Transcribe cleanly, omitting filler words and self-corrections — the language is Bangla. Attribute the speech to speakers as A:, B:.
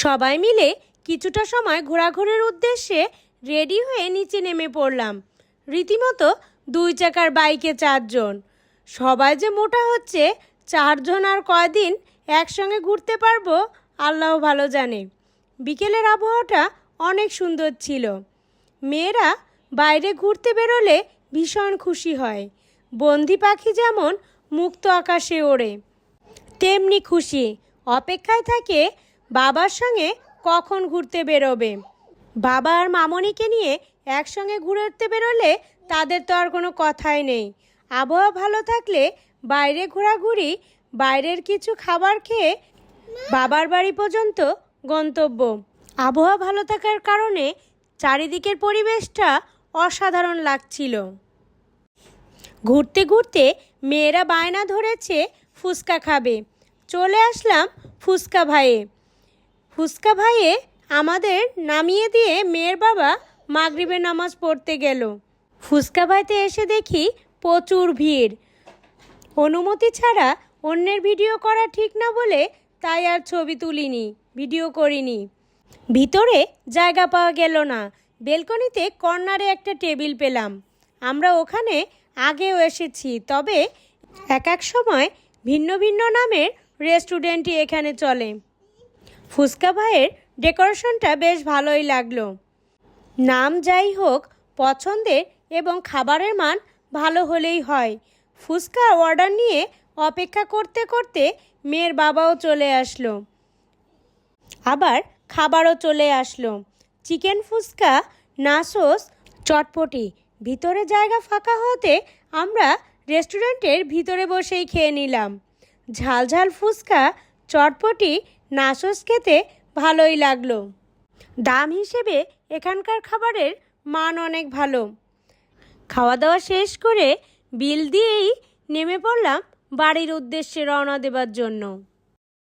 A: সবাই মিলে কিছুটা সময় ঘোরাঘুরির উদ্দেশ্যে রেডি হয়ে নিচে নেমে পড়লাম। রীতিমতো 2 চাকার বাইকে 4 জন। সবাই যে মোটা হচ্ছে, 4 জন আর কয়দিন একসঙ্গে ঘুরতে পারবো আল্লাহ ভালো জানে। বিকেলের আবহাওয়াটা অনেক সুন্দর ছিল। মেয়েরা বাইরে ঘুরতে বেরোলে ভীষণ খুশি হয়। বন্দি পাখি যেমন মুক্ত আকাশে ওড়ে, তেমনি খুশি অপেক্ষায় থাকে বাবার সঙ্গে কখন ঘুরতে বেরোবে। বাবা আর মামনিকে নিয়ে একসঙ্গে ঘুরতে বেরোলে তাদের তো আর কোনো কথাই নেই। আবহাওয়া ভালো থাকলে বাইরে ঘোরাঘুরি, বাইরের কিছু খাবার খেয়ে বাবার বাড়ি পর্যন্ত গন্তব্য। আবহাওয়া ভালো থাকার কারণে চারিদিকের পরিবেশটা অসাধারণ লাগছিল। ঘুরতে ঘুরতে মেয়েরা বায়না ধরেছে ফুচকা খাবে। চলে আসলাম ফুচকা ভাইয়ে। ফুচকা ভাইয়ে আমাদের নামিয়ে দিয়ে মেয়ের বাবা মাগরিবের নামাজ পড়তে গেল। ফুচকা ভাইতে এসে দেখি প্রচুর ভিড়। অনুমতি ছাড়া অন্যের ভিডিও করা ঠিক না বলে তাই আর ছবি তুলিনি, ভিডিও করিনি। ভিতরে জায়গা পাওয়া গেল না। বেলকনিতে কর্নারে একটা টেবিল পেলাম। আমরা ওখানে আগেও এসেছি, তবে এক এক সময় ভিন্ন ভিন্ন নামের রেস্টুরেন্টই এখানে চলে। ফুচকা ভাইয়ের ডেকোরেশনটা বেশ ভালোই লাগলো। নাম যাই হোক, পছন্দের এবং খাবারের মান ভালো হলেই হয়। ফুচকা অর্ডার নিয়ে অপেক্ষা করতে করতে মেয়ের বাবাও চলে আসলো, আবার খাবারও চলে আসলো। চিকেন ফুচকা, নাচোস, চটপটি। ভিতরে জায়গা ফাঁকা হতে আমরা রেস্টুরেন্টের ভিতরে বসেই খেয়ে নিলাম। ঝাল ঝাল ফুচকা, চটপটি, নাচোস খেতে ভালোই লাগলো। দাম হিসেবে এখানকার খাবারের মান অনেক ভালো। খাওয়া দাওয়া শেষ করে বিল দিয়েই নেমে পড়লাম বাড়ির উদ্দেশ্যে রওনা দেবার জন্য।